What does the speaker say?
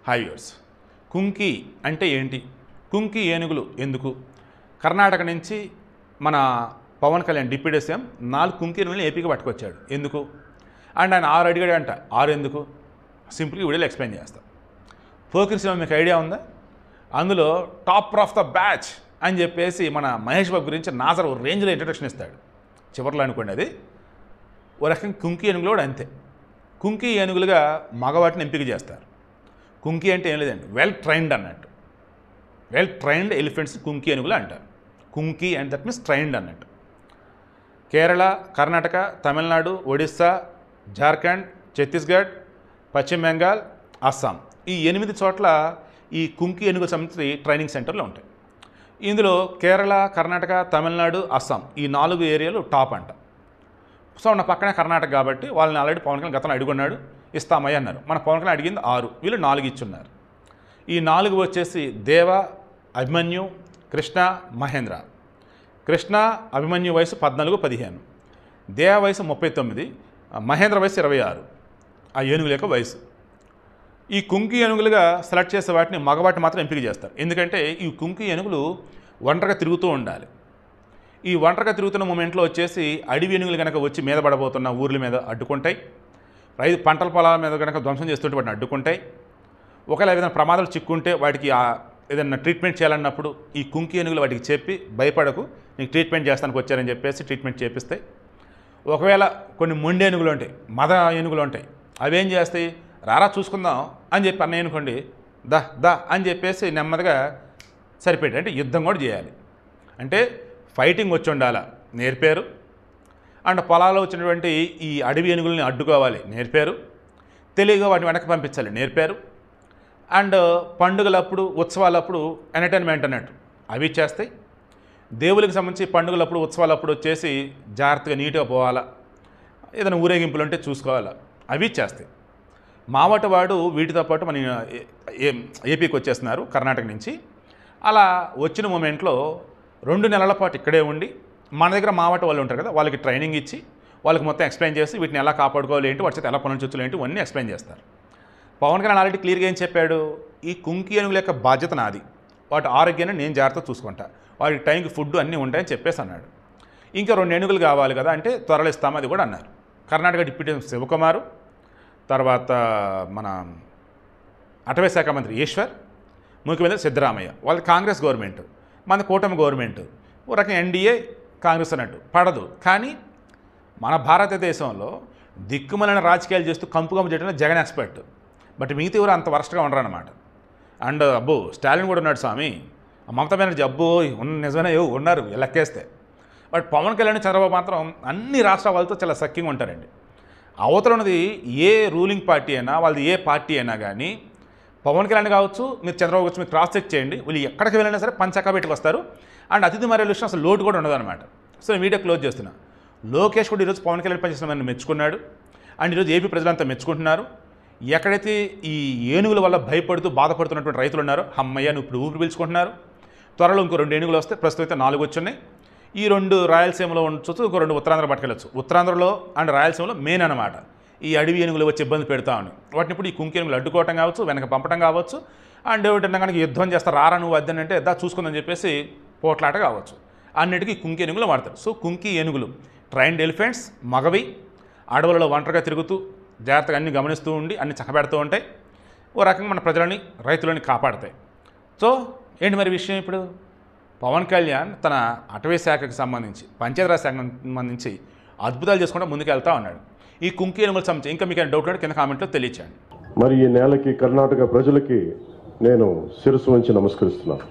Hi viewers. Kumki అంటే ఏంటి? కుంకి ఏనుగులు ఎందుకు? కర్ణాటక నుంచి మన పవన్ కళ్యాణ్ డిప్యూటీ సీఎం 4 కుంకి ఏనుగులను ఏపీకి పట్టుకొచ్చాడు. ఎందుకు? అండ్ ఆయన 6 అడిగాడు అంట. 6 ఎందుకు? సింపుల్గా వీడియోలో ఎక్స్ప్లెయిన్ చేస్తాం. పోకిరి సినిమా మీకు ఐడియా ఉందా? అందులో టాప్ ఆఫ్ ద బ్యాచ్ అని చెప్పేసి మన మహేష్ బాబు గురించి నాజర్ రేంజ్లో ఇంట్రడక్షన్ ఇస్తాడు. చివరిలో అనుకోండి అది ఓ రకంగా కుంకి ఏనుగులు కూడా అంతే. కుంకి ఏనుగులుగా మగవాటిని ఎంపిక చేస్తారు. కుంకి అంటే ఏం లేదండి, వెల్ ట్రైన్డ్ అన్నట్టు. వెల్ ట్రైన్డ్ ఎలిఫెంట్స్ కుంకి ఏనుగులు అంటారు. Kumki and that means trained అన్నట్టు. కేరళ, కర్ణాటక, తమిళనాడు, ఒడిస్సా, జార్ఖండ్, ఛత్తీస్గఢ్, పశ్చిమ బెంగాల్, అస్సాం ఈ 8 చోట్ల ఈ కుంకి ఏనుగుల సంబంధించి ట్రైనింగ్ సెంటర్లు ఉంటాయి. ఇందులో కేరళ, కర్ణాటక, తమిళనాడు, అస్సాం ఈ 4 ఏరియాలు టాప్ అంట. సో నా పక్కనే కర్ణాటక కాబట్టి వాళ్ళని ఆల్రెడీ పవన్ కళ్యాణ్ గతంలో అడుగున్నాడు, ఇస్తామయ్య అన్నారు. మన పవన్ కళ్యాణ్ అడిగింది 6, వీళ్ళు 4 ఇచ్చున్నారు. ఈ 4 వచ్చేసి దేవ, అభిమన్యు, కృష్ణ, మహేంద్ర. కృష్ణ, అభిమన్యు వయసు 14-15, దేవ వయసు 39, మహేంద్ర వయసు 26 ఆ ఏనుగుల యొక్క వయసు. ఈ కుంకి ఏనుగులుగా సెలెక్ట్ చేసే వాటిని మగవాటిని మాత్రం ఎంపిక చేస్తారు. ఎందుకంటే ఈ కుంకి ఏనుగులు ఒంటరిగా తిరుగుతూ ఉండాలి. ఈ ఒంటరిగా తిరుగుతున్న మూమెంట్లో వచ్చేసి అడవి ఏనుగులు కనుక వచ్చి మీద పడబోతున్న ఊర్ల మీద అడ్డుకుంటాయి. పంటల పొలాల మీద కనుక ధ్వంసం చేస్తుంటే వాటిని అడ్డుకుంటాయి. ఒకవేళ ఏదైనా ప్రమాదాలు చిక్కుంటే వాటికి ఏదైనా ట్రీట్మెంట్ చేయాలన్నప్పుడు ఈ కుంకి ఏనుగులు వాటికి చెప్పి భయపడకు, నీకు ట్రీట్మెంట్ చేస్తానికి వచ్చారని చెప్పేసి ట్రీట్మెంట్ చేపిస్తాయి. ఒకవేళ కొన్ని మొండి ఏనుగులు ఉంటాయి, మద ఏనుగులు ఉంటాయి, అవి ఏం చేస్తాయి, రారా చూసుకుందాం అని చెప్పి అన్నయ్య అనుకోండి, దా అని చెప్పేసి నెమ్మదిగా సరిపెట్టి అంటే యుద్ధం కూడా చేయాలి. అంటే ఫైటింగ్ వచ్చి ఉండాలా నేర్పారు. అండ్ పొలాల్లో వచ్చినటువంటి ఈ అడవి ఏనుగుల్ని అడ్డుకోవాలి నేర్పారు. తెలివిగా వాటిని వెనక్కి పంపించాలి నేర్పారు. అండ్ పండుగలప్పుడు, ఉత్సవాలప్పుడు ఎంటర్టైన్మెంట్ అన్నట్టు అవి చేస్తాయి. దేవులకు సంబంధించి పండుగలప్పుడు, ఉత్సవాలప్పుడు వచ్చేసి జాగ్రత్తగా నీట్గా పోవాలా, ఏదైనా ఊరేగింపులు ఉంటే చూసుకోవాలా, అవి చేస్తాయి. మావటి వాడు వీటితో పాటు మన ఏపీకి వచ్చేస్తున్నారు కర్ణాటక నుంచి. అలా వచ్చిన మూమెంట్లో 2 నెలల పాటు ఇక్కడే ఉండి మన దగ్గర మావటి వాళ్ళు ఉంటారు కదా, వాళ్ళకి ట్రైనింగ్ ఇచ్చి వాళ్ళకి మొత్తం ఎక్స్ప్లెయిన్ చేసి వీటిని ఎలా కాపాడుకోవాలి ఏంటి, వాటి చేత ఎలా పనులు చుచ్చులు ఏంటి ఇవన్నీ ఎక్స్ప్లెయిన్ చేస్తారు. పవన్ కళ్యాణ్ ఆల్రెడీ క్లియర్గా ఏం చెప్పాడు, ఈ కుంకి ఏనుగుల యొక్క బాధ్యత నాది, వాటి ఆరోగ్యాన్ని నేను జాగ్రత్తగా చూసుకుంటా, వాటికి టైంకి ఫుడ్ అన్నీ ఉంటాయని చెప్పేసి అన్నాడు. ఇంకా 2 ఏనుగులు కావాలి కదా అంటే త్వరలో ఇస్తాము అది కూడా అన్నారు. కర్ణాటక డిప్యూటీ శివకుమారు, తర్వాత మన అటవీ శాఖ మంత్రి ఈశ్వర్, ముఖ్యమంత్రి సిద్ధరామయ్య. వాళ్ళది కాంగ్రెస్ గవర్నమెంట్, మన కూటమి గవర్నమెంట్, ఓ రకం ఎన్డీఏ కాంగ్రెస్ అన్నట్టు పడదు. కానీ మన భారతదేశంలో దిక్కుమలైన రాజకీయాలు చేస్తూ కంపు చేయడంలో జగన్ ఎక్స్పర్ట్. బట్ మిగతా ఎవరు అంత వరస్ట్గా ఉండరన్నమాట. అండ్ అబ్బో స్టాలిన్ కూడా ఉన్నాడు స్వామి, మమతా బెనర్జీ అబ్బో నిజమైన ఉన్నారు లెక్కేస్తే. బట్ పవన్ కళ్యాణ్, చంద్రబాబు మాత్రం అన్ని రాష్ట్ర వాళ్ళతో చాలా సఖ్యంగా ఉంటారండి. అవతల ఉన్నది ఏ రూలింగ్ పార్టీ అయినా, వాళ్ళది ఏ పార్టీ అయినా కానీ, పవన్ కళ్యాణ్ కావచ్చు, మీరు చంద్రబాబు వచ్చి మీరు క్రాస్ చెక్ చేయండి, వీళ్ళు ఎక్కడికి వెళ్ళినా సరే పంచకా పెట్టుకు వస్తారు. అండ్ అతిథి మర్యాదల విషయం అసలు లోటు కూడా ఉండదన్నమాట. సో వీడియో క్లోజ్ చేస్తున్నా. లోకేష్ కూడా ఈరోజు పవన్ కళ్యాణ్ పనిచేసిన మన మెచ్చుకున్నాడు. అండ్ ఈరోజు ఏపీ ప్రజలంతా మెచ్చుకుంటున్నారు. ఎక్కడైతే ఈ ఏనుగుల వల్ల భయపడుతూ బాధపడుతున్నటువంటి రైతులు ఉన్నారో, అమ్మయ్య నువ్వు ఇప్పుడు ఊపిరి పీల్చుకుంటున్నారు. త్వరలో ఇంకో 2 ఏనుగులు వస్తే, ప్రస్తుతం అయితే 4 వచ్చున్నాయి. ఈ 2 రాయలసీమలో ఉండొచ్చు, ఇంకో 2 ఉత్తరాంధ్ర పట్టుకెళ్ళచ్చు. ఉత్తరాంధ్రలో అండ్ రాయలసీమలో మెయిన్ అనమాట ఈ అడవి ఏనుగులు వచ్చి ఇబ్బంది పెడతా ఉన్నాయి. వాటిని ఇప్పుడు ఈ కుంకి ఏనుగులు అడ్డుకోవటం కావచ్చు, వెనక పంపడం కావచ్చు, అండ్ ఏమిటన్నా కనుక యుద్ధం చేస్తారు, రారా నువ్వు అద్దనంటే దా చూసుకుందని చెప్పేసి పోట్లాట కావచ్చు, అన్నిటికీ కుంకి ఏనుగులు వాడతారు. సో కుంకి ఏనుగులు ట్రైన్డ్ ఎలిఫెంట్స్, మగవి, అడవులలో ఒంటరిగా తిరుగుతూ జాగ్రత్తగా అన్ని గమనిస్తూ ఉండి అన్ని చక్కబెడుతూ ఉంటాయి. ఓ రకంగా మన ప్రజలని, రైతులని కాపాడతాయి. సో ఏంటి మరి విషయం, ఇప్పుడు పవన్ కళ్యాణ్ తన అటవీ శాఖకు సంబంధించి, పంచాయతీరాజ్ శాఖకు సంబంధించి అద్భుతాలు చేసుకుంటూ ముందుకు వెళ్తూ ఉన్నాడు. ఈ కుంకి ఏనుగులకు సంబంధించి ఇంకా మీకు డౌట్ ఉంటే కింద కామెంట్లో తెలియచేయండి. మరి ఈ నేలకి, కర్ణాటక ప్రజలకి నేను శిరస్సు వంచి నమస్కరిస్తున్నాను.